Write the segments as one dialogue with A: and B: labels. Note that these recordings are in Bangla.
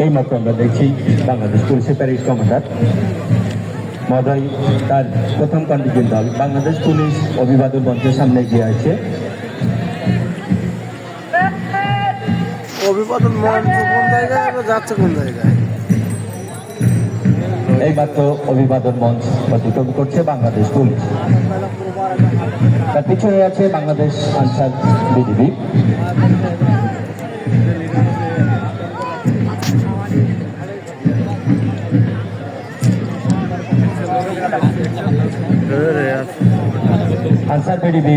A: এই মাত্র আমরা দেখছি বাংলাদেশ পুলিশের প্যারেড কমান্ডার মহোদয় তার প্রথম কন্টিনজেন্ট দল বাংলাদেশ পুলিশ অভিবাদন মঞ্চের সামনে এগিয়ে আছে।
B: অভিবাদন মঞ্চ কোন জায়গায় যাচ্ছে কোন জায়গায়?
A: এই মাত্র অভিবাদন মঞ্চ অতিক্রম করছে বাংলাদেশ পুলিশ। তার পিছনে আছে Bangladesh Ansar BGB. Answer BGB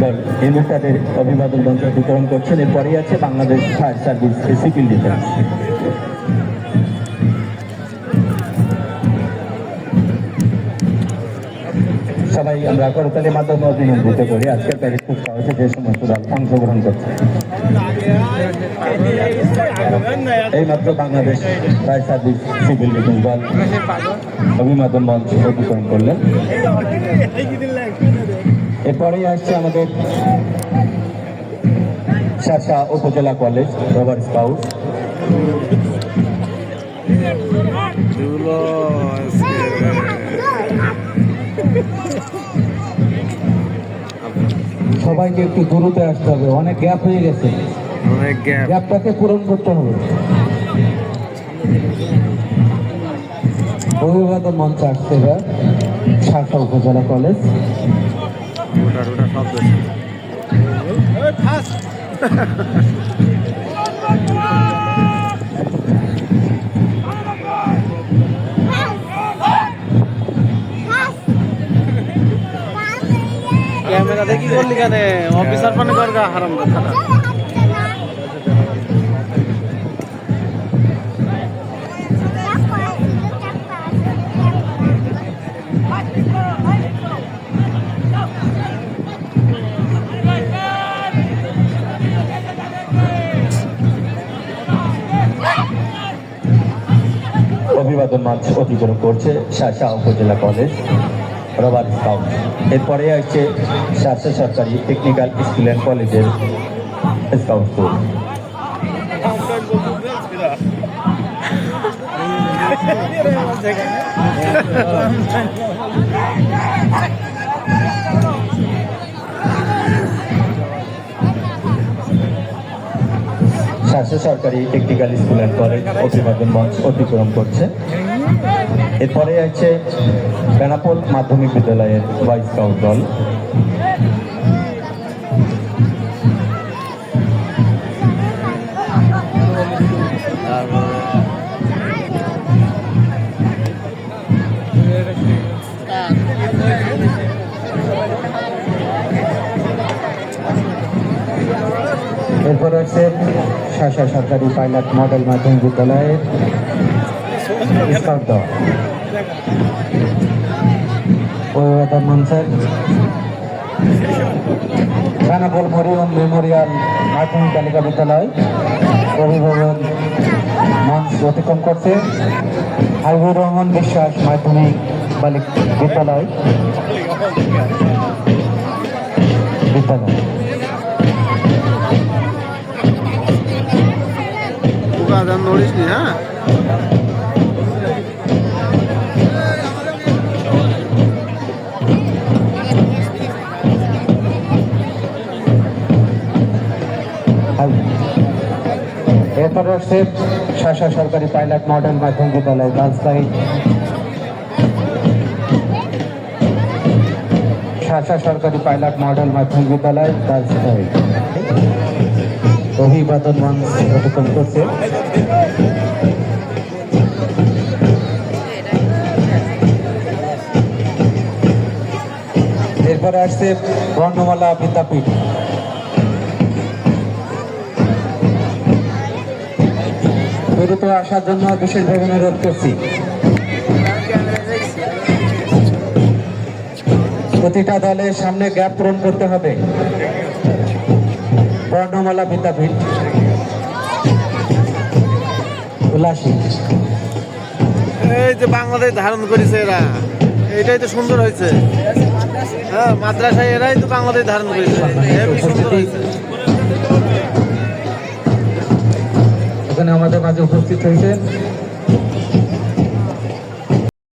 A: দল এই মুহূর্তে অভিবাদন মঞ্চ অতিক্রম করছেন। এরপরেই আছে Bangladesh fire service civil defence. সবাই আমরা করতালির মাধ্যমে অভিনন্দিত করি আজকের প্যারেড খুব সহজে যে সমস্ত দল অংশগ্রহণ করছে। এই মাত্র Bangladesh fire service civil defence দল অভিবাদন মঞ্চ অতিক্রম করলেন। এরপরেই আসছে আমাদের শাসা উপজেলা কলেজ রবার স্কাউট। সবাইকে একটু দূরতে আসতে হবে, অনেক গ্যাপ হয়ে গেছে, গ্যাপটাকে পূরণ করতে হবে। অভিবাদন মঞ্চ আসছে এবার শাসা উপজেলা কলেজ।
B: ক্যামেরা দেখি করলি কেন? অফিসার মানে করগা হারাম কথা না।
A: অভিবাদন মঞ্চ অতিক্রম করছে শাসা উপজেলা কলেজ রবার স্কাউট। এরপরে আসছে শাসা সরকারি টেকনিক্যাল স্কুল অ্যান্ড কলেজের স্কাউট স্কুল। শাসা সরকারি টেকনিক্যাল স্কুল অ্যান্ড কলেজ অভিবাদন মঞ্চ অতিক্রম করছে। এরপরে আছে বেনাপোল মাধ্যমিক বিদ্যালয়ের বয় স্কাউট দল। এরপর আছে শাসা সরকারি পাইলট মডেল মাধ্যমিক বিদ্যালয়ের স্কাউট দল। অভিবাদন মঞ্চের বেনাপোল মরিয়ম মেমোরিয়াল মাধ্যমিক বালিকা বিদ্যালয় অভিবাদন মঞ্চ অতিক্রম করছে হাবিবুর রহমান বিশ্বাস মাধ্যমিক বালিকা বিদ্যালয়।
B: নড়িস নি, হ্যাঁ?
A: এরপরে আসছে শাসা সরকারি পাইলট মডেল মাধ্যমিক বিদ্যালয় রাজশাহী। শাসা সরকারি পাইলট মডেল মাধ্যমিক বিদ্যালয় রাজশাহী অভিবাদন মঞ্চ অতিক্রম করছে। এরপরে আসছে বর্ণমালা বিদ্যাপীঠ। দ্রুত আসার জন্য বিশেষভাবে অনুরোধ করছি। প্রতিটা দলের সামনে গ্যাপ পূরণ করতে হবে। বর্ণমালা বিদ্যাপীঠ উল্লাসী।
B: এই যে বাংলাদেশ ধারণ করেছে এরা, এটাই তো সুন্দর হয়েছে। হ্যাঁ, মাদ্রাসায় এরাই তো বাংলাদেশ ধারণ করেছে, সুন্দর হয়েছে।
C: এখানে আমাদের মাঝে উপস্থিত হয়েছেন